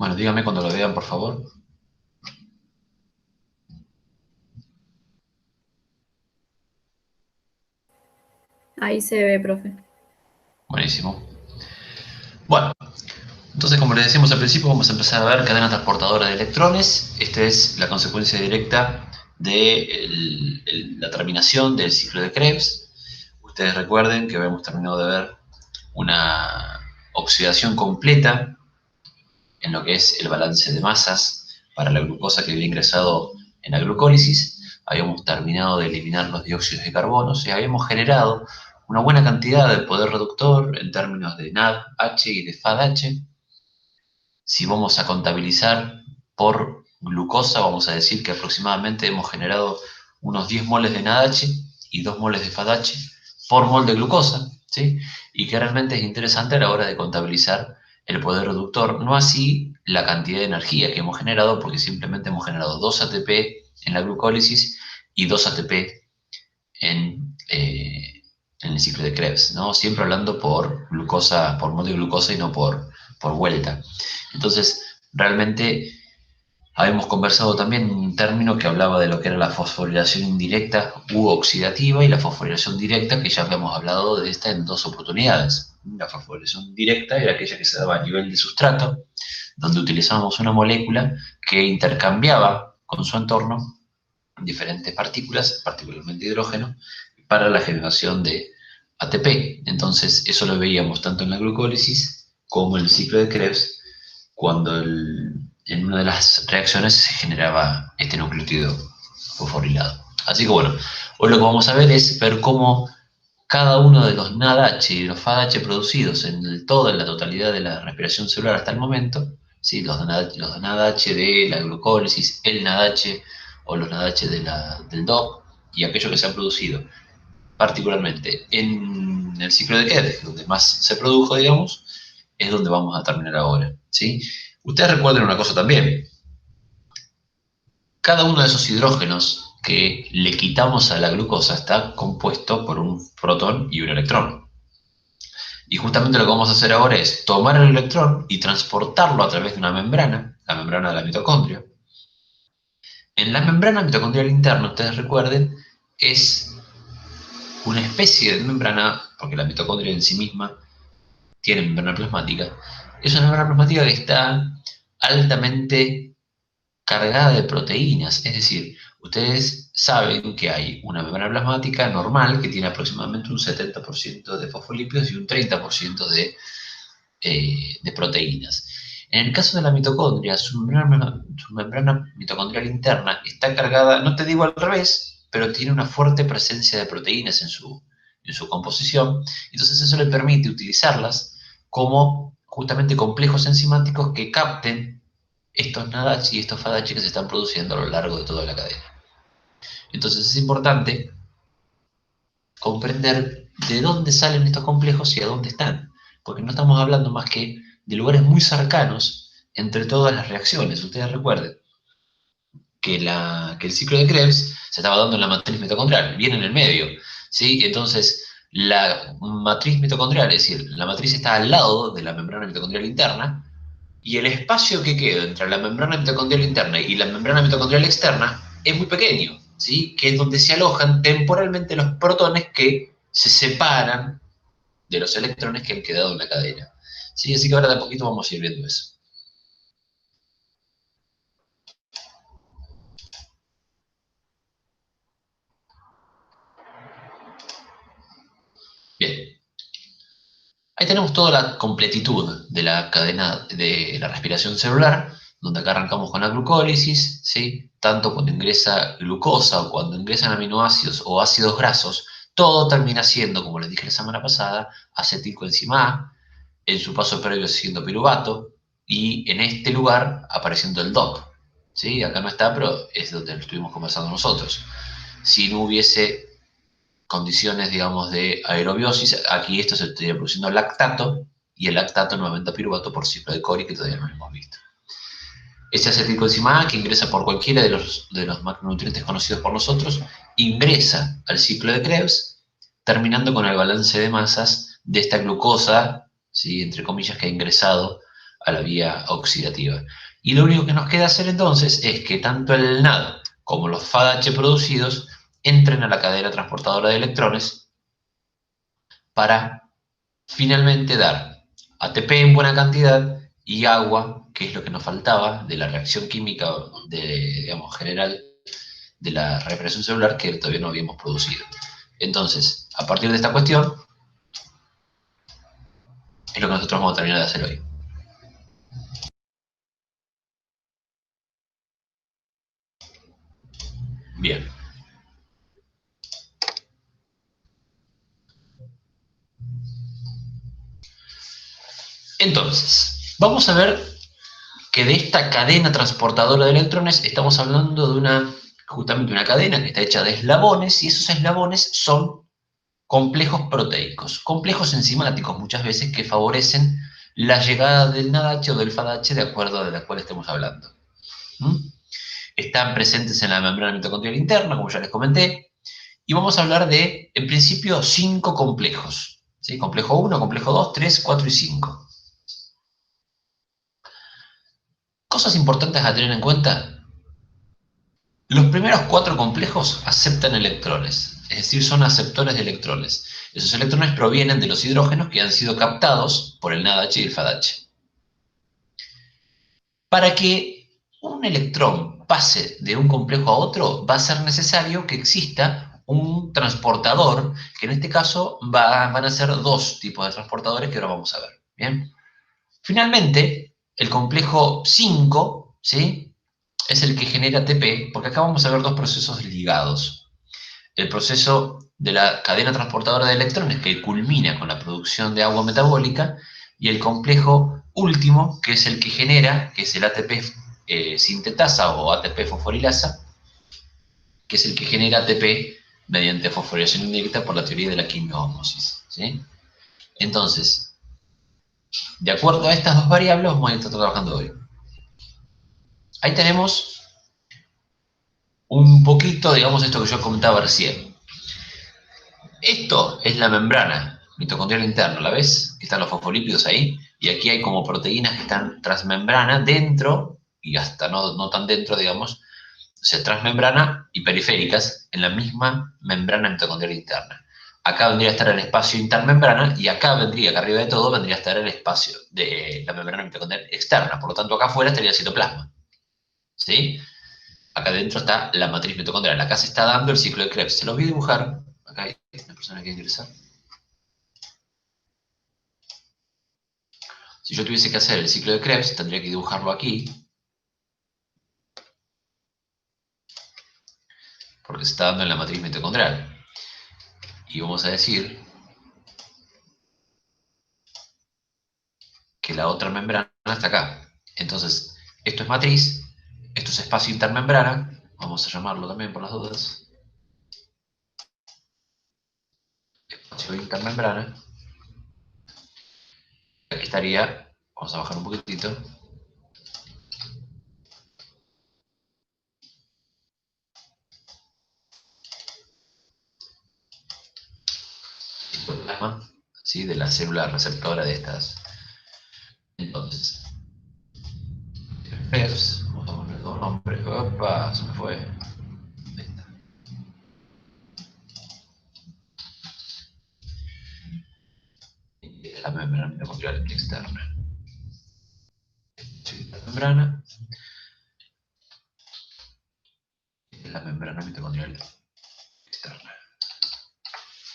Bueno, dígame cuando lo vean, por favor. Ahí se ve, profe. Buenísimo. Bueno, entonces como les decíamos al principio, vamos a empezar a ver cadena transportadora de electrones. Esta es la consecuencia directa de la terminación del ciclo de Krebs. Ustedes recuerden que habíamos terminado de ver una oxidación completa en lo que es el balance de masas para la glucosa que había ingresado en la glucólisis. Habíamos terminado de eliminar los dióxidos de carbono y habíamos generado una buena cantidad de poder reductor en términos de NADH y de FADH. Si vamos a contabilizar por glucosa, vamos a decir que aproximadamente hemos generado unos 10 moles de NADH y 2 moles de FADH por mol de glucosa, ¿sí? Y que realmente es interesante a la hora de contabilizar el poder reductor, no así la cantidad de energía que hemos generado, porque simplemente hemos generado 2 ATP en la glucólisis y 2 ATP en el ciclo de Krebs, ¿no? Siempre hablando por glucosa, por mol de glucosa y no por vuelta. Entonces, realmente habíamos conversado también un término que hablaba de lo que era la fosforilación indirecta u oxidativa y la fosforilación directa, que ya habíamos hablado de esta en dos oportunidades. La fosforilación directa era aquella que se daba a nivel de sustrato, donde utilizábamos una molécula que intercambiaba con su entorno diferentes partículas, particularmente hidrógeno, para la generación de ATP. Entonces, eso lo veíamos tanto en la glucólisis como en el ciclo de Krebs, cuando en una de las reacciones se generaba este nucleótido fosforilado. Así que bueno, hoy lo que vamos a ver es ver cómo cada uno de los NADH y los FADH producidos en la totalidad de la respiración celular hasta el momento, ¿sí? Los NADH de la glucólisis, el NADH o los NADH del DOP y aquellos que se han producido particularmente en el ciclo de Krebs, donde más se produjo, digamos, es donde vamos a terminar ahora, ¿sí? Ustedes recuerden una cosa también, cada uno de esos hidrógenos que le quitamos a la glucosa está compuesto por un protón y un electrón. Y justamente lo que vamos a hacer ahora es tomar el electrón y transportarlo a través de una membrana, la membrana de la mitocondria. En la membrana mitocondrial interna, ustedes recuerden, es una especie de membrana, porque la mitocondria en sí misma tiene membrana plasmática, es una membrana plasmática que está altamente cargada de proteínas, es decir, ustedes saben que hay una membrana plasmática normal que tiene aproximadamente un 70% de fosfolípidos y un 30% de proteínas. En el caso de la mitocondria, su membrana mitocondrial interna está cargada, no te digo al revés, pero tiene una fuerte presencia de proteínas en su composición, entonces eso le permite utilizarlas como justamente complejos enzimáticos que capten estos NADH y estos FADH que se están produciendo a lo largo de toda la cadena. Entonces es importante comprender de dónde salen estos complejos y a dónde están, porque no estamos hablando más que de lugares muy cercanos entre todas las reacciones. Ustedes recuerden que el ciclo de Krebs se estaba dando en la matriz mitocondrial, bien en el medio, ¿sí? Entonces, la matriz mitocondrial, es decir, la matriz está al lado de la membrana mitocondrial interna, y el espacio que queda entre la membrana mitocondrial interna y la membrana mitocondrial externa es muy pequeño, ¿sí? Que es donde se alojan temporalmente los protones que se separan de los electrones que han quedado en la cadena. ¿Sí? Así que ahora de a poquito vamos a ir viendo eso. Bien, ahí tenemos toda la completitud de la cadena de la respiración celular, donde acá arrancamos con la glucólisis, ¿sí? Tanto cuando ingresa glucosa o cuando ingresan aminoácidos o ácidos grasos, todo termina siendo, como les dije la semana pasada, acetilcoenzima A, en su paso previo siendo piruvato, y en este lugar apareciendo el DOP. ¿Sí? Acá no está, pero es donde lo estuvimos conversando nosotros. Si no hubiese condiciones, digamos, de aerobiosis, aquí esto se estaría produciendo lactato, y el lactato nuevamente a piruvato por ciclo de Cori, que todavía no lo hemos visto. Este acetilcoenzima A, que ingresa por cualquiera de los macronutrientes conocidos por nosotros, ingresa al ciclo de Krebs, terminando con el balance de masas de esta glucosa, ¿sí? Entre comillas, que ha ingresado a la vía oxidativa. Y lo único que nos queda hacer entonces es que tanto el NAD como los FADH producidos entren a la cadena transportadora de electrones para finalmente dar ATP en buena cantidad y agua, que es lo que nos faltaba de la reacción química digamos, general de la respiración celular que todavía no habíamos producido. Entonces, a partir de esta cuestión, es lo que nosotros vamos a terminar de hacer hoy. Bien. Entonces, vamos a ver que de esta cadena transportadora de electrones estamos hablando de justamente una cadena que está hecha de eslabones, y esos eslabones son complejos proteicos, complejos enzimáticos muchas veces que favorecen la llegada del NADH o del FADH de acuerdo de la cual estemos hablando. ¿Mm? Están presentes en la membrana mitocondrial interna, como ya les comenté, y vamos a hablar de, en principio, 5 complejos. ¿Sí? Complejo 1, complejo 2, 3, 4 y 5. Cosas importantes a tener en cuenta. Los primeros 4 complejos aceptan electrones, es decir, son aceptores de electrones. Esos electrones provienen de los hidrógenos que han sido captados por el NADH y el FADH. Para que un electrón pase de un complejo a otro, va a ser necesario que exista un transportador, que en este caso van a ser 2 tipos de transportadores que ahora vamos a ver. ¿Bien? Finalmente, el complejo 5, ¿sí?, es el que genera ATP, porque acá vamos a ver 2 procesos ligados. El proceso de la cadena transportadora de electrones, que culmina con la producción de agua metabólica, y el complejo último, que es el que genera, que es el ATP sintetasa o ATP fosforilasa, que es el que genera ATP mediante fosforilación indirecta por la teoría de la quimioósmosis, ¿sí? Entonces, de acuerdo a estas 2 variables, vamos a estar trabajando hoy. Ahí tenemos un poquito, digamos, esto que yo comentaba recién. Esto es la membrana mitocondrial interna, ¿la ves? Están los fosfolípidos ahí, y aquí hay como proteínas que están transmembrana, dentro, y hasta no tan dentro, digamos, o sea, transmembrana y periféricas en la misma membrana mitocondrial interna. Acá vendría a estar el espacio intermembrana, y acá arriba de todo, vendría a estar el espacio de la membrana mitocondrial externa. Por lo tanto, acá afuera estaría el citoplasma. ¿Sí? Acá adentro está la matriz mitocondrial. Acá se está dando el ciclo de Krebs. Se los voy a dibujar. Acá hay una persona que quiere ingresar. Si yo tuviese que hacer el ciclo de Krebs, tendría que dibujarlo aquí, porque se está dando en la matriz mitocondrial. Y vamos a decir que la otra membrana está acá. Entonces, esto es matriz, esto es espacio intermembrana, vamos a llamarlo también por las dudas. Espacio intermembrana. Aquí estaría, vamos a bajar un poquitito. El plasma, ¿sí?, de la célula receptora de estas. Entonces, Krebs, vamos a poner 2 nombres. Opa, se me fue. Ahí está. Y la membrana mitocondrial externa. La membrana. La membrana mitocondrial externa.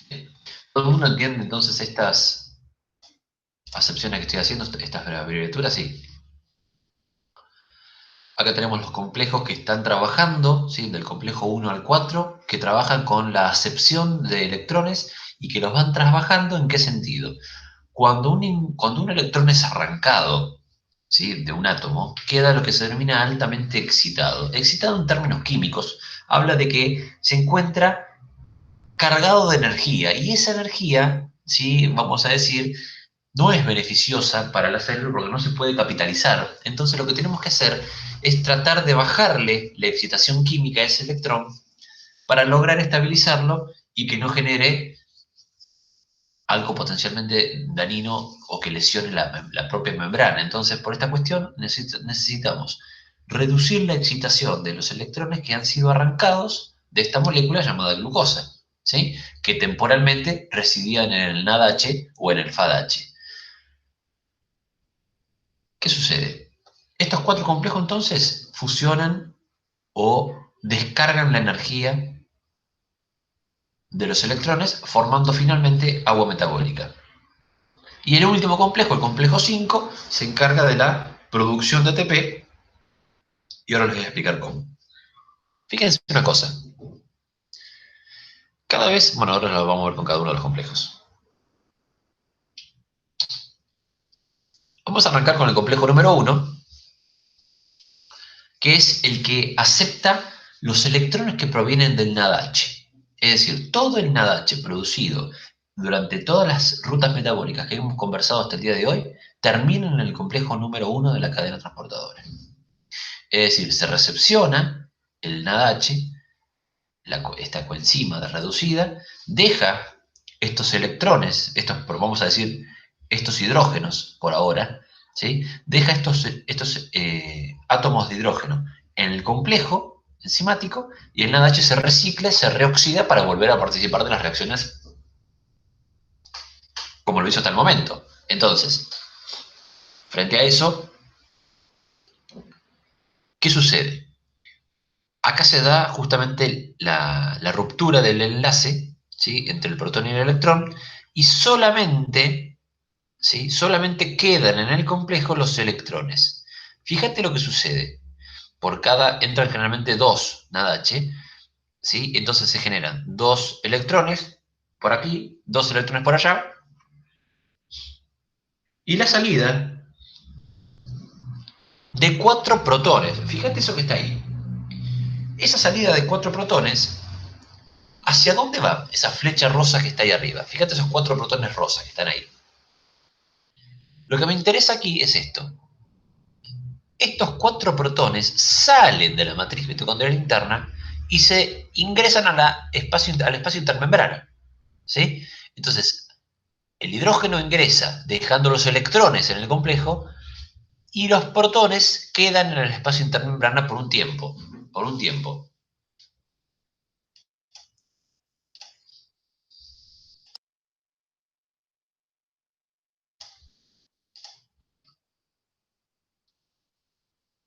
Bien. ¿Todo el mundo entiende entonces estas acepciones que estoy haciendo, estas abreviaturas? Sí. Acá tenemos los complejos que están trabajando, ¿sí?, del complejo 1 al 4, que trabajan con la acepción de electrones y que los van trabajando. ¿En qué sentido? Cuando un electrón es arrancado, ¿sí?, de un átomo, queda lo que se denomina altamente excitado. Excitado en términos químicos habla de que se encuentra cargado de energía, y esa energía, ¿sí?, vamos a decir, no es beneficiosa para la célula porque no se puede capitalizar. Entonces lo que tenemos que hacer es tratar de bajarle la excitación química a ese electrón para lograr estabilizarlo y que no genere algo potencialmente dañino o que lesione la propia membrana. Entonces, por esta cuestión, necesitamos reducir la excitación de los electrones que han sido arrancados de esta molécula llamada glucosa, ¿sí? Que temporalmente residían en el NADH o en el FADH. ¿Qué sucede? Estos cuatro complejos entonces fusionan o descargan la energía de los electrones formando finalmente agua metabólica. Y el último complejo, el complejo 5, se encarga de la producción de ATP y ahora les voy a explicar cómo. Fíjense una cosa. Cada vez, bueno, ahora lo vamos a ver con cada uno de los complejos. Vamos a arrancar con el complejo número 1, que es el que acepta los electrones que provienen del NADH. Es decir, todo el NADH producido durante todas las rutas metabólicas que hemos conversado hasta el día de hoy, termina en el complejo número 1 de la cadena transportadora. Es decir, se recepciona el NADH, esta coenzima de reducida, deja estos electrones, vamos a decir, estos hidrógenos por ahora, ¿sí? Deja estos átomos de hidrógeno en el complejo enzimático y el NADH se recicla, se reoxida para volver a participar de las reacciones como lo hizo hasta el momento. Entonces, frente a eso, ¿qué sucede? Acá se da justamente la ruptura del enlace, ¿sí?, entre el protón y el electrón, y solamente, ¿sí?, solamente quedan en el complejo los electrones. Fíjate lo que sucede. Entran generalmente dos NADH, ¿sí? Entonces se generan dos electrones por aquí, dos electrones por allá, y la salida de cuatro protones. Fíjate eso que está ahí. Esa salida de cuatro protones, ¿hacia dónde va esa flecha rosa que está ahí arriba? Fíjate esos cuatro protones rosas que están ahí. Lo que me interesa aquí es esto. Estos cuatro protones salen de la matriz mitocondrial interna y se ingresan al espacio intermembrana, ¿sí? Entonces, el hidrógeno ingresa dejando los electrones en el complejo y los protones quedan en el espacio intermembrana por un tiempo. Por un tiempo.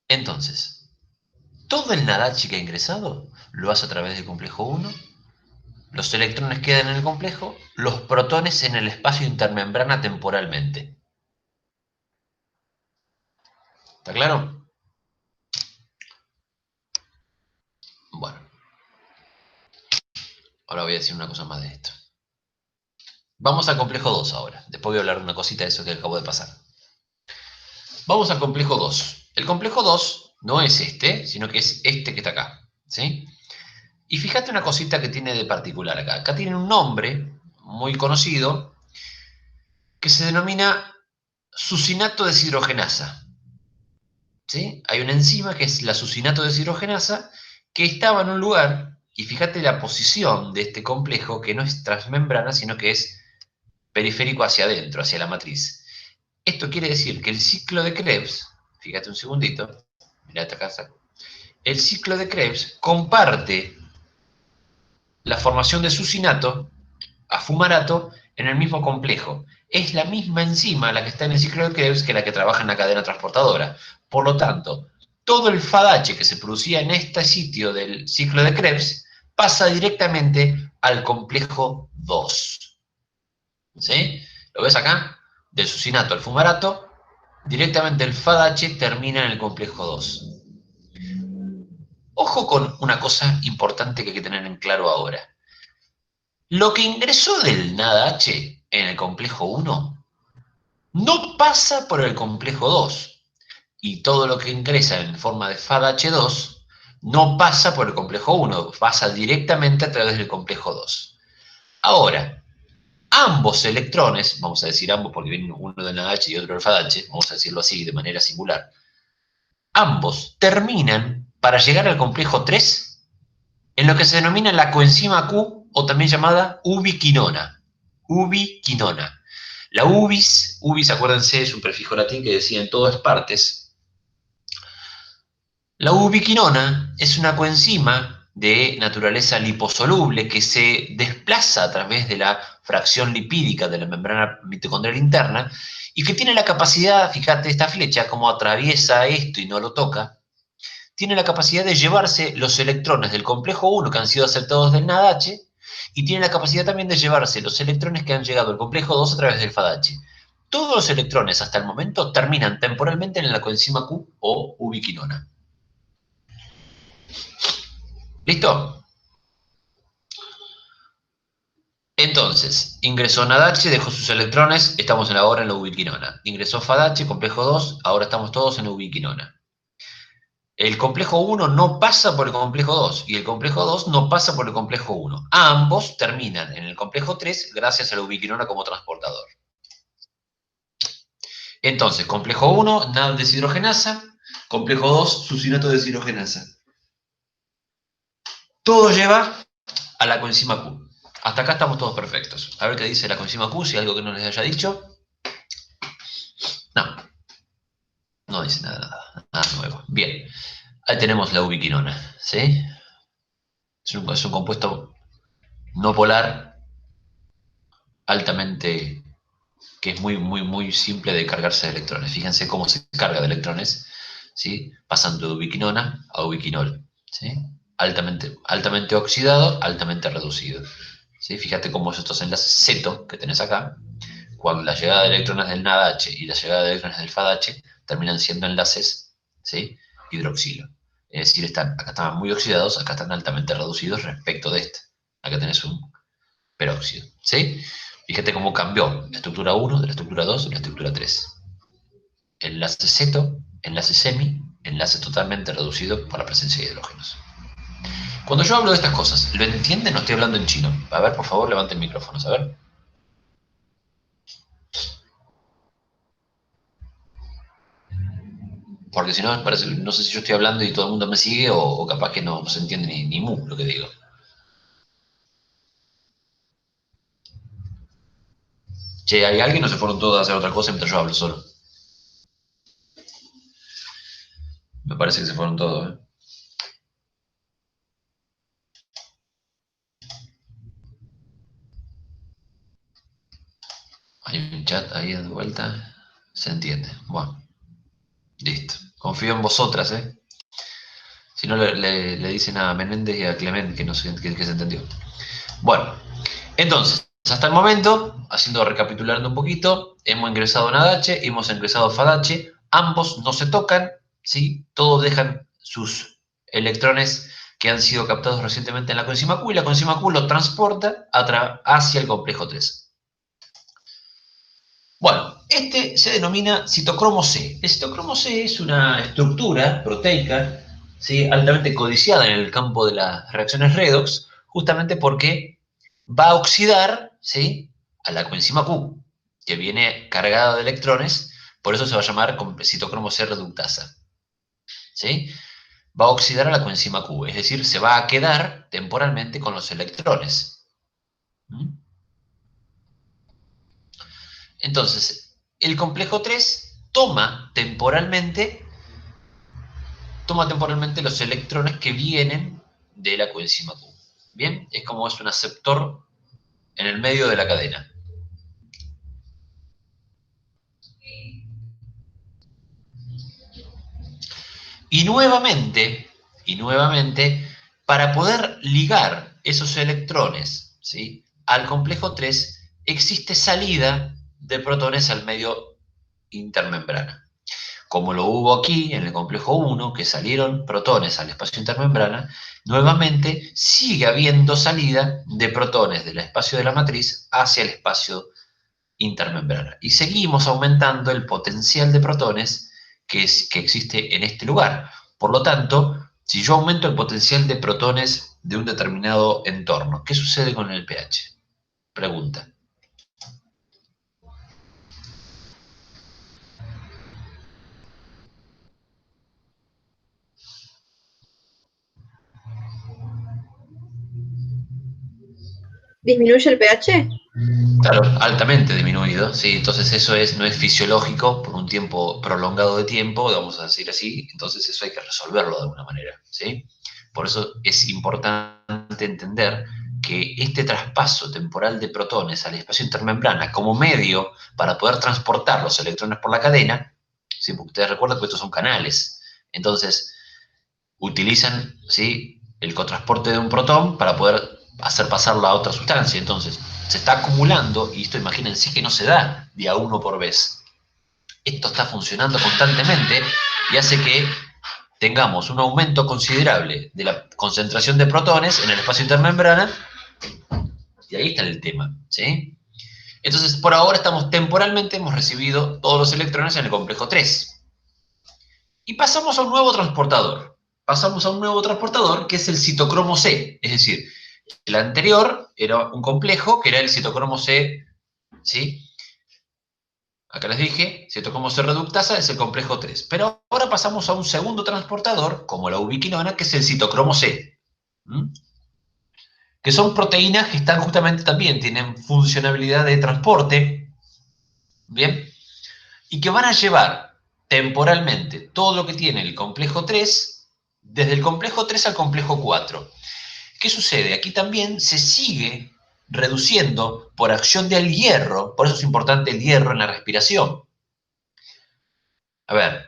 Entonces, todo el NADH que ha ingresado lo hace a través del complejo 1, los electrones quedan en el complejo, los protones en el espacio intermembrana temporalmente. ¿Está claro? Bueno, ahora voy a decir una cosa más de esto. Vamos al complejo 2 ahora. Después voy a hablar de una cosita de eso que acabo de pasar. Vamos al complejo 2. El complejo 2 no es este, sino que es este que está acá, ¿sí? Y fíjate una cosita que tiene de particular acá. Acá tiene un nombre muy conocido que se denomina sucinato deshidrogenasa. ¿Sí? Hay una enzima que es la sucinato deshidrogenasa que estaba en un lugar, y fíjate la posición de este complejo que no es transmembrana, sino que es periférico hacia adentro, hacia la matriz. Esto quiere decir que el ciclo de Krebs, fíjate un segundito, mirá esta casa, el ciclo de Krebs comparte la formación de sucinato a fumarato en el mismo complejo. Es la misma enzima la que está en el ciclo de Krebs que la que trabaja en la cadena transportadora. Por lo tanto, todo el FADH que se producía en este sitio del ciclo de Krebs pasa directamente al complejo 2. ¿Sí? ¿Lo ves acá? Del sucinato al fumarato, directamente el FADH termina en el complejo 2. Ojo con una cosa importante que hay que tener en claro ahora. Lo que ingresó del NADH en el complejo 1 no pasa por el complejo 2. Y todo lo que ingresa en forma de FADH2 no pasa por el complejo 1, pasa directamente a través del complejo 2. Ahora, ambos electrones, vamos a decir ambos porque viene uno del NADH y otro del FADH, vamos a decirlo así de manera singular, ambos terminan para llegar al complejo 3 en lo que se denomina la coenzima Q o también llamada ubiquinona. ubiquinona. La ubis, acuérdense, es un prefijo latín que decía en todas partes. La ubiquinona es una coenzima de naturaleza liposoluble que se desplaza a través de la fracción lipídica de la membrana mitocondrial interna y que tiene la capacidad, fíjate esta flecha, como atraviesa esto y no lo toca, tiene la capacidad de llevarse los electrones del complejo 1 que han sido aceptados del NADH y tiene la capacidad también de llevarse los electrones que han llegado al complejo 2 a través del FADH. Todos los electrones hasta el momento terminan temporalmente en la coenzima Q o ubiquinona. ¿Listo? Entonces, ingresó NADH, dejó sus electrones, estamos ahora en la ubiquinona. Ingresó FADH, complejo 2, ahora estamos todos en la ubiquinona. El complejo 1 no pasa por el complejo 2 y el complejo 2 no pasa por el complejo 1. Ambos terminan en el complejo 3 gracias a la ubiquinona como transportador. Entonces, complejo 1, NAD deshidrogenasa, complejo 2, sucinato deshidrogenasa. Todo lleva a la coenzima Q. Hasta acá estamos todos perfectos. A ver qué dice la coenzima Q, si hay algo que no les haya dicho. No, no dice nada nuevo. Bien, ahí tenemos la ubiquinona, ¿sí? Es un compuesto no polar altamente, que es muy simple de cargarse de electrones. Fíjense cómo se carga de electrones, ¿sí? Pasando de ubiquinona a ubiquinol, ¿sí? Altamente oxidado, altamente reducido. ¿Sí? Fíjate cómo estos enlaces ceto que tenés acá, cuando la llegada de electrones del NADH y la llegada de electrones del FADH terminan siendo enlaces, ¿sí? Hidroxilo. Es decir, acá están muy oxidados, acá están altamente reducidos respecto de este. Acá tenés un peróxido, ¿sí? Fíjate cómo cambió la estructura 1 de la estructura 2 a la estructura 3. Enlace ceto, enlace semi, enlace totalmente reducido por la presencia de hidrógenos. Cuando yo hablo de estas cosas, ¿lo entienden? No estoy hablando en chino. A ver, por favor, levanten micrófonos, a ver. Porque si no, parece, no sé si yo estoy hablando y todo el mundo me sigue o capaz que no se entiende ni mu lo que digo. Che, ¿hay alguien o se fueron todos a hacer otra cosa mientras yo hablo solo? Me parece que se fueron todos, ¿eh? Hay un chat ahí de vuelta. Se entiende. Bueno, listo. Confío en vosotras, ¿eh? Si no, le dicen a Menéndez y a Clement que, no se, que se entendió. Bueno, entonces, hasta el momento, haciendo recapitulando un poquito, hemos ingresado NADH, hemos ingresado FADH, ambos no se tocan, ¿sí? Todos dejan sus electrones que han sido captados recientemente en la coenzima Q y la coenzima Q lo transporta hacia el complejo 3. Bueno, este se denomina citocromo C. El citocromo C es una estructura proteica, ¿sí? Altamente codiciada en el campo de las reacciones redox, justamente porque va a oxidar, ¿sí? A la coenzima Q, que viene cargada de electrones, por eso se va a llamar citocromo C reductasa, ¿sí? Va a oxidar a la coenzima Q, es decir, se va a quedar temporalmente con los electrones. ¿Mm? Entonces, el complejo 3 toma temporalmente los electrones que vienen de la coenzima Q. Bien, es como es un aceptor en el medio de la cadena. Y nuevamente, para poder ligar esos electrones, ¿sí? Al complejo 3, existe salida de protones al medio intermembrana. Como lo hubo aquí en el complejo 1, que salieron protones al espacio intermembrana, nuevamente sigue habiendo salida de protones del espacio de la matriz hacia el espacio intermembrana. Y seguimos aumentando el potencial de protones que existe en este lugar. Por lo tanto, si yo aumento el potencial de protones de un determinado entorno, ¿qué sucede con el pH? Pregunta. ¿Disminuye el pH? Claro, altamente disminuido, ¿sí? Entonces eso no es fisiológico por un tiempo prolongado de tiempo, vamos a decir así, entonces eso hay que resolverlo de alguna manera, ¿sí? Por eso es importante entender que este traspaso temporal de protones al espacio intermembrana como medio para poder transportar los electrones por la cadena, ¿sí? Porque ustedes recuerdan que estos son canales, entonces utilizan, ¿sí?, el cotransporte de un protón para poder hacer pasarlo a otra sustancia. Entonces, se está acumulando, y esto imagínense que no se da de a uno por vez. Esto está funcionando constantemente y hace que tengamos un aumento considerable de la concentración de protones en el espacio intermembrana, y ahí está el tema, ¿sí? Entonces, por ahora temporalmente hemos recibido todos los electrones en el complejo 3. Y pasamos a un nuevo transportador. Pasamos a un nuevo transportador que es el citocromo C. Es decir, el anterior era un complejo que era el citocromo C, ¿sí? Acá les dije, citocromo C reductasa es el complejo 3. Pero ahora pasamos a un segundo transportador, como la ubiquinona, que es el citocromo C. ¿Mm? Que son proteínas que están justamente también, tienen funcionalidad de transporte, ¿bien? Y que van a llevar temporalmente todo lo que tiene el complejo 3, desde el complejo 3 al complejo 4. ¿Qué sucede? Aquí también se sigue reduciendo por acción del hierro, por eso es importante el hierro en la respiración. A ver,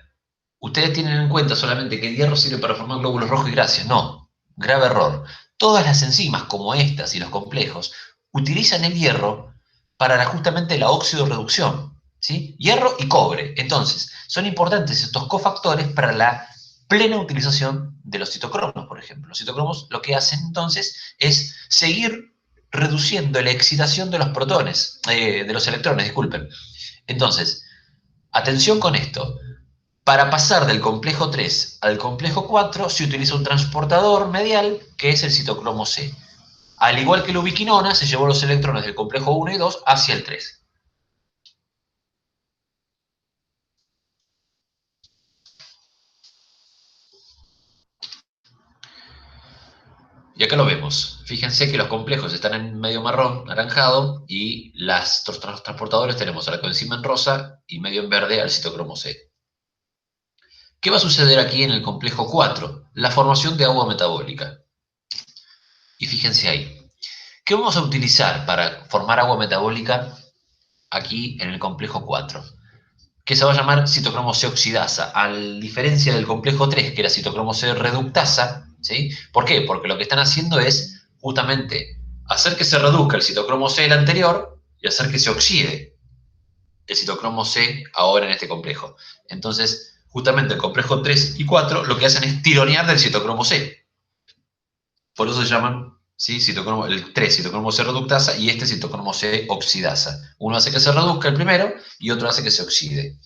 ustedes tienen en cuenta solamente que el hierro sirve para formar glóbulos rojos y grasas. No, grave error. Todas las enzimas, como estas y los complejos, utilizan el hierro para justamente la oxidorreducción, ¿sí? Hierro y cobre. Entonces, son importantes estos cofactores para la plena utilización de los citocromos, por ejemplo. Los citocromos lo que hacen entonces es seguir reduciendo la excitación de los protones, de los electrones, disculpen. Entonces, atención con esto. Para pasar del complejo 3 al complejo 4 se utiliza un transportador medial que es el citocromo C. Al igual que la ubiquinona, se llevó los electrones del complejo 1 y 2 hacia el 3. Y acá lo vemos. Fíjense que los complejos están en medio marrón, naranjado, y los transportadores tenemos a la coenzima en rosa y medio en verde al citocromo C. ¿Qué va a suceder aquí en el complejo 4? La formación de agua metabólica. Y fíjense ahí. ¿Qué vamos a utilizar para formar agua metabólica aquí en el complejo 4? Que se va a llamar citocromo C oxidasa, a diferencia del complejo 3, que era citocromo C reductasa, ¿sí? ¿Por qué? Porque lo que están haciendo es justamente hacer que se reduzca el citocromo C del anterior y hacer que se oxide el citocromo C ahora en este complejo. Entonces, justamente el complejo 3 y 4 lo que hacen es tironear del citocromo C. Por eso se llaman, ¿sí?, el 3 citocromo C reductasa y este citocromo C oxidasa. Uno hace que se reduzca el primero y otro hace que se oxide.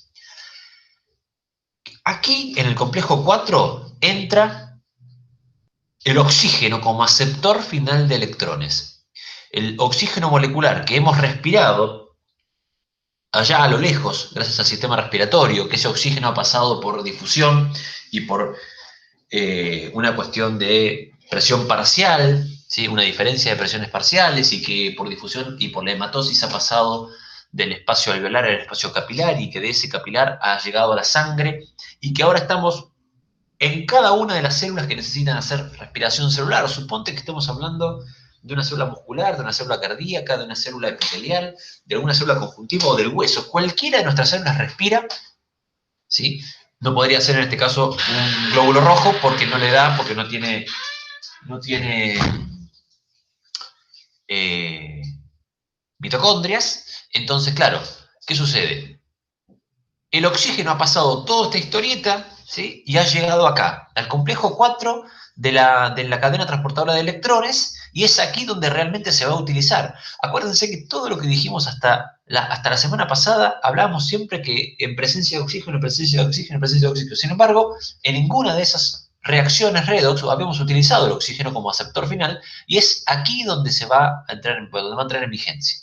Aquí, en el complejo 4, entra el oxígeno como aceptor final de electrones. El oxígeno molecular que hemos respirado allá a lo lejos, gracias al sistema respiratorio, que ese oxígeno ha pasado por difusión y por una cuestión de presión parcial, ¿sí?, una diferencia de presiones parciales, y que por difusión y por la hematosis ha pasado del espacio alveolar al espacio capilar, y que de ese capilar ha llegado a la sangre, y que ahora estamos en cada una de las células que necesitan hacer respiración celular. O suponte que estamos hablando de una célula muscular, de una célula cardíaca, de una célula epitelial, de alguna célula conjuntiva o del hueso. Cualquiera de nuestras células respira, ¿sí? No podría ser en este caso un glóbulo rojo porque no le da, porque no tiene eh, mitocondrias. Entonces, claro, ¿qué sucede? El oxígeno ha pasado toda esta historieta, ¿sí?, y ha llegado acá, al complejo 4 de la cadena transportadora de electrones, y es aquí donde realmente se va a utilizar. Acuérdense que todo lo que dijimos hasta la semana pasada, hablábamos siempre que en presencia de oxígeno, en presencia de oxígeno, en presencia de oxígeno. Sin embargo, en ninguna de esas reacciones redox habíamos utilizado el oxígeno como aceptor final, y es aquí donde donde va a entrar en vigencia.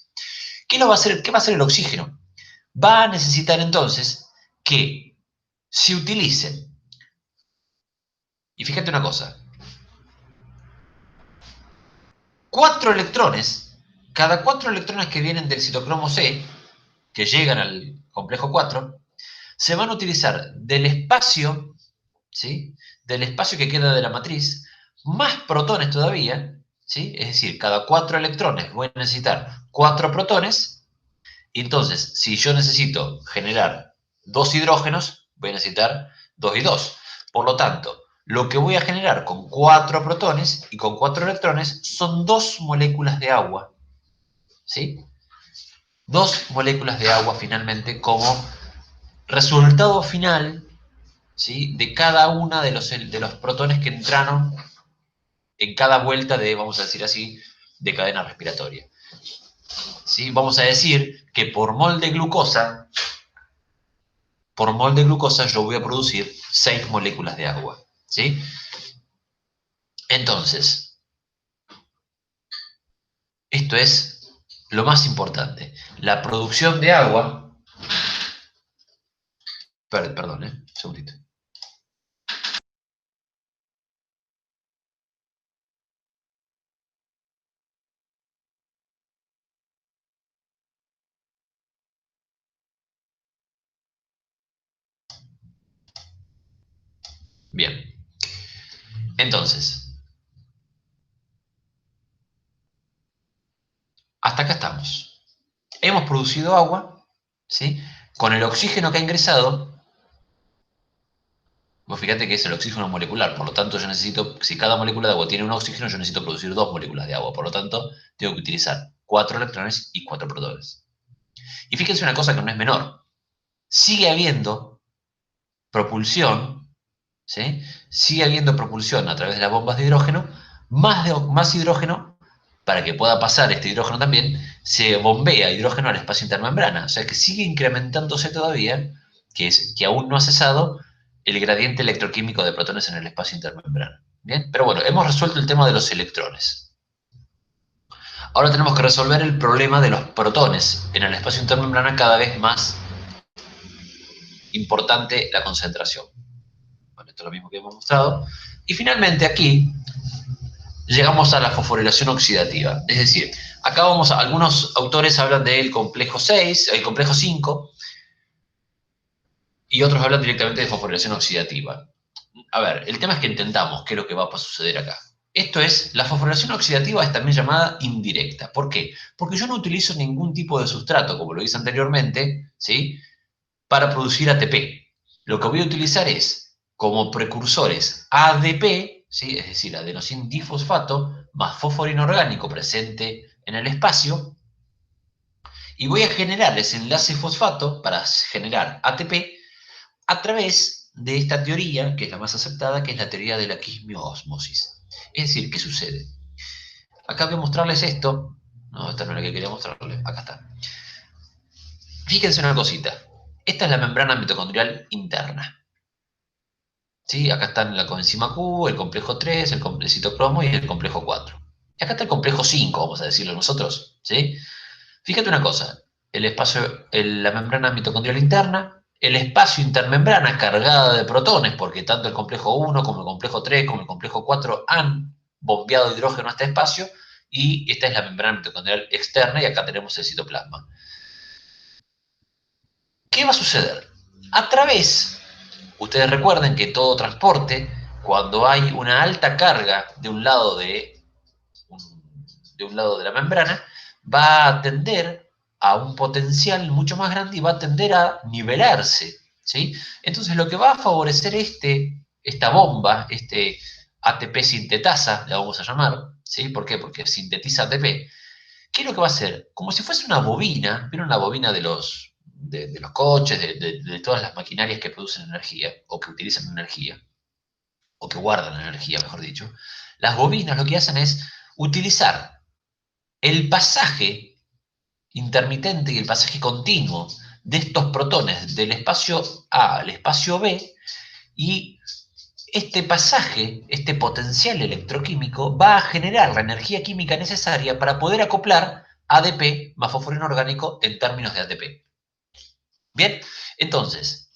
¿Qué va a hacer el oxígeno? Va a necesitar entonces que se utilicen, y fíjate una cosa, 4 electrones cada 4 electrones que vienen del citocromo C, que llegan al complejo 4, se van a utilizar del espacio, ¿sí? Del espacio que queda de la matriz, más protones todavía, ¿sí? Es decir, cada 4 electrones voy a necesitar 4 protones, y entonces, si yo necesito generar 2 hidrógenos, voy a necesitar 2 y 2. Por lo tanto, lo que voy a generar con 4 protones y con 4 electrones son 2 moléculas de agua, ¿sí? 2 moléculas de agua finalmente como resultado final, ¿sí? De cada una de los protones que entraron en cada vuelta de, vamos a decir así, de cadena respiratoria. ¿Sí? Vamos a decir que por mol de glucosa yo voy a producir 6 moléculas de agua. ¿Sí? Entonces, esto es lo más importante. La producción de agua... Perdón, un segundito. Bien. Entonces, hasta acá estamos. Hemos producido agua, ¿sí? Con el oxígeno que ha ingresado. Vos fíjate que es el oxígeno molecular, por lo tanto yo necesito, si cada molécula de agua tiene un oxígeno, yo necesito producir 2 moléculas de agua, por lo tanto tengo que utilizar 4 electrones y 4 protones. Y fíjense una cosa que no es menor, sigue habiendo propulsión, ¿sí? Sigue habiendo propulsión a través de las bombas de hidrógeno, más hidrógeno, para que pueda pasar este hidrógeno también, se bombea hidrógeno al espacio intermembrana, o sea que sigue incrementándose todavía, que aún no ha cesado el gradiente electroquímico de protones en el espacio intermembrana. ¿Bien? Pero bueno, hemos resuelto el tema de los electrones. Ahora tenemos que resolver el problema de los protones en el espacio intermembrana, cada vez más importante la concentración. Bueno, esto es lo mismo que hemos mostrado. Y finalmente aquí llegamos a la fosforilación oxidativa. Es decir, acá algunos autores hablan del complejo 6, el complejo 5, y otros hablan directamente de fosforilación oxidativa. A ver, el tema es que entendamos qué es lo que va a suceder acá. Esto es, la fosforilación oxidativa es también llamada indirecta. ¿Por qué? Porque yo no utilizo ningún tipo de sustrato, como lo hice anteriormente, ¿sí? Para producir ATP. Lo que voy a utilizar es, como precursores, ADP, ¿sí? Es decir, adenosín difosfato, más fósforo inorgánico presente en el espacio, y voy a generar ese enlace fosfato para generar ATP a través de esta teoría, que es la más aceptada, que es la teoría de la quimioósmosis. Es decir, ¿qué sucede? Acá voy a mostrarles esto. No, esta no es la que quería mostrarles. Acá está. Fíjense una cosita. Esta es la membrana mitocondrial interna. ¿Sí? Acá están la coenzima Q, el complejo 3, el citocromo y el complejo 4. Y acá está el complejo 5, vamos a decirlo nosotros. ¿Sí? Fíjate una cosa, la membrana mitocondrial interna, el espacio intermembrana cargada de protones, porque tanto el complejo 1 como el complejo 3 como el complejo 4 han bombeado hidrógeno a este espacio, y esta es la membrana mitocondrial externa, y acá tenemos el citoplasma. ¿Qué va a suceder? A través, ustedes recuerden que todo transporte, cuando hay una alta carga de un lado de la membrana, va a tender a un potencial mucho más grande y va a tender a nivelarse, ¿sí? Entonces lo que va a favorecer esta bomba, este ATP sintetasa, la vamos a llamar, ¿sí? ¿Por qué? Porque sintetiza ATP. ¿Qué es lo que va a hacer? Como si fuese una bobina, ¿vieron la bobina de los coches, de todas las maquinarias que producen energía, o que utilizan energía, o que guardan energía, mejor dicho? Las bobinas lo que hacen es utilizar el pasaje intermitente y el pasaje continuo de estos protones del espacio A al espacio B, y este pasaje, este potencial electroquímico, va a generar la energía química necesaria para poder acoplar ADP más fósforo inorgánico en términos de ATP. Bien, entonces,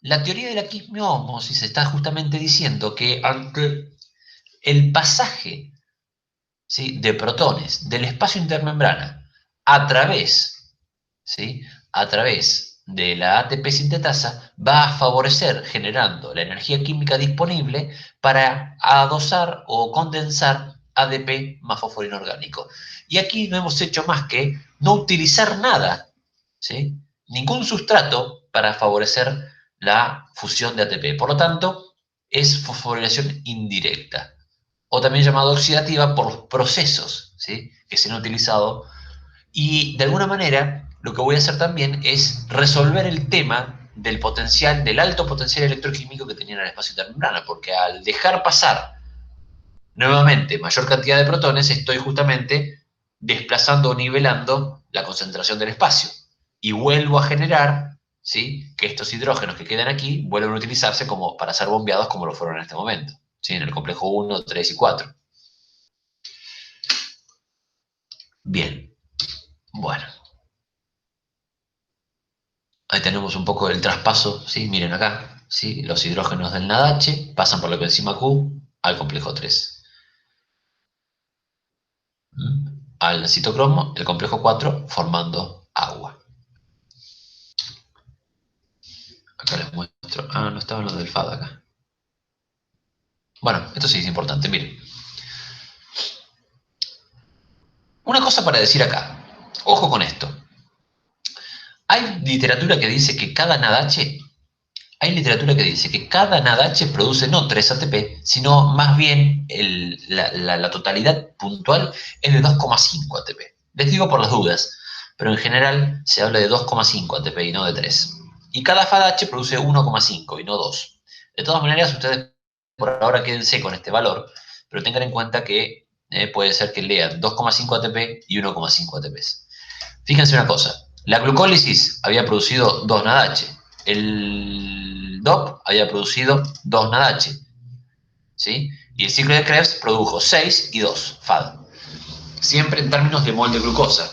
la teoría de la quimioósmosis está justamente diciendo que ante el pasaje ¿sí?, de protones del espacio intermembrana a través, ¿sí?, a través de la ATP sintetasa, va a favorecer generando la energía química disponible para adosar o condensar ADP más fósforo inorgánico. Y aquí no hemos hecho más que no utilizar nada, ¿sí?, ningún sustrato para favorecer la fusión de ATP. Por lo tanto, es fosforilación indirecta, o también llamado oxidativa por los procesos, ¿sí?, que se han utilizado. Y de alguna manera, lo que voy a hacer también es resolver el tema del potencial, del alto potencial electroquímico que tenía en el espacio intermembrana, porque al dejar pasar nuevamente mayor cantidad de protones, estoy justamente desplazando o nivelando la concentración del espacio. Y vuelvo a generar, ¿sí?, que estos hidrógenos que quedan aquí vuelvan a utilizarse como para ser bombeados como lo fueron en este momento, ¿sí?, en el complejo 1, 3 y 4. Bien, bueno. Ahí tenemos un poco el traspaso, ¿sí? Miren acá, ¿sí?, los hidrógenos del NADH pasan por la coenzima Q al complejo 3. Al citocromo, el complejo 4, formando agua. Acá les muestro. Ah, no estaban los del FAD acá. Bueno, esto sí es importante, miren. Una cosa para decir acá. Ojo con esto. Hay literatura que dice que cada NADH produce no 3 ATP, sino más bien la totalidad puntual es de 2,5 ATP. Les digo por las dudas, pero en general se habla de 2,5 ATP y no de 3. Y cada FADH produce 1,5 y no 2. De todas maneras, ustedes por ahora quédense con este valor, pero tengan en cuenta que puede ser que lean 2,5 ATP y 1,5 ATPs. Fíjense una cosa, la glucólisis había producido 2 NADH, el DOP había producido 2 NADH, ¿sí?, y el ciclo de Krebs produjo 6 y 2 FAD, siempre en términos de mol de glucosa.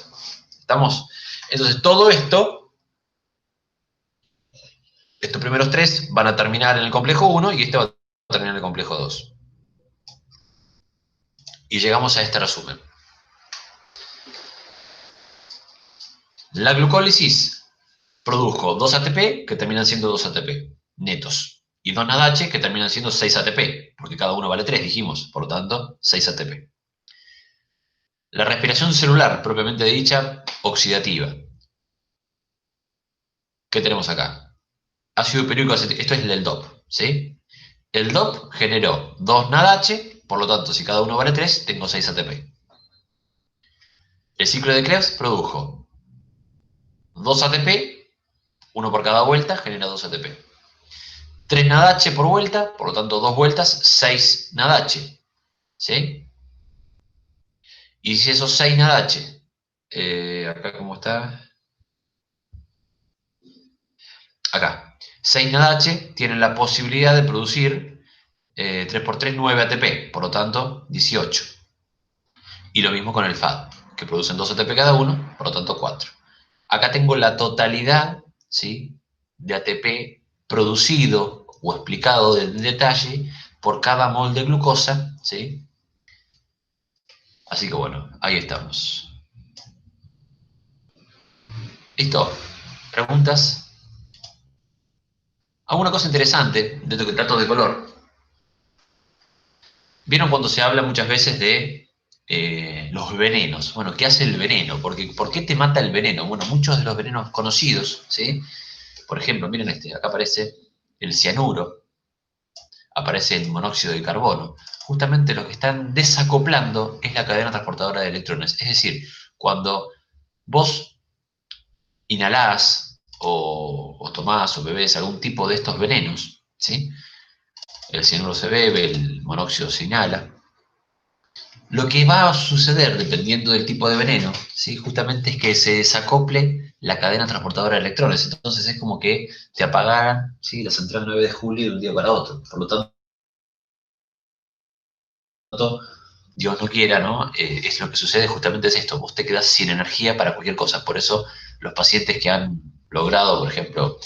¿Estamos? Entonces, todo esto, estos primeros tres van a terminar en el complejo 1 y este va a terminar en el complejo 2. Y llegamos a este resumen. La glucólisis produjo 2 ATP que terminan siendo 2 ATP netos y 2 NADH que terminan siendo 6 ATP, porque cada uno vale 3, dijimos, por lo tanto, 6 ATP. La respiración celular, propiamente dicha, oxidativa. ¿Qué tenemos acá? Ácido pirulico acético, esto es el del DOP, ¿sí? El DOP generó 2 NADH, por lo tanto, si cada uno vale 3, tengo 6 ATP. El ciclo de Krebs produjo 2 ATP, uno por cada vuelta, genera 2 ATP. 3 NADH por vuelta, por lo tanto 2 vueltas, 6 NADH, ¿sí? Y si esos 6 NADH, acá cómo está, acá, 6 NADH tienen la posibilidad de producir 3 por 3, 9 ATP, por lo tanto 18. Y lo mismo con el FAD, que producen 2 ATP cada uno, por lo tanto 4. Acá tengo la totalidad, ¿sí?, de ATP producido o explicado en detalle por cada mol de glucosa, ¿sí? Así que bueno, ahí estamos. ¿Listo? ¿Preguntas? Alguna cosa interesante de lo que trato de color. ¿Vieron cuando se habla muchas veces de los venenos? Bueno, ¿qué hace el veneno? Porque, ¿por qué te mata el veneno? Bueno, muchos de los venenos conocidos, ¿sí? Por ejemplo, miren este, acá aparece el cianuro, aparece el monóxido de carbono. Justamente lo que están desacoplando es la cadena transportadora de electrones. Es decir, cuando vos inhalás o tomás o bebés algún tipo de estos venenos, ¿sí? El cianuro se bebe, el monóxido se inhala. Lo que va a suceder, dependiendo del tipo de veneno, ¿sí?, justamente es que se desacople la cadena transportadora de electrones. Entonces es como que te apagaran, ¿sí?, la central 9 de julio de un día para otro. Por lo tanto, Dios no quiera, ¿no? Es lo que sucede, justamente es esto, vos te quedás sin energía para cualquier cosa. Por eso los pacientes que han logrado, por ejemplo,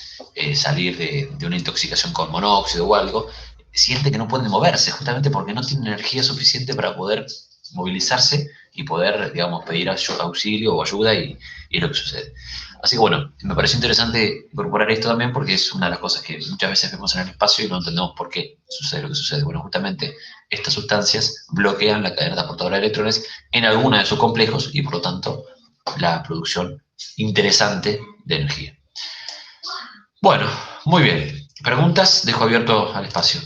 salir de una intoxicación con monóxido o algo, sienten que no pueden moverse, justamente porque no tienen energía suficiente para poder movilizarse y poder, digamos, pedir auxilio o ayuda y es lo que sucede. Así que bueno, me pareció interesante incorporar esto también porque es una de las cosas que muchas veces vemos en el espacio y no entendemos por qué sucede lo que sucede. Bueno, justamente estas sustancias bloquean la cadena transportadora de electrones en alguna de sus complejos y por lo tanto la producción interesante de energía. Bueno, muy bien. Preguntas, dejo abierto al espacio.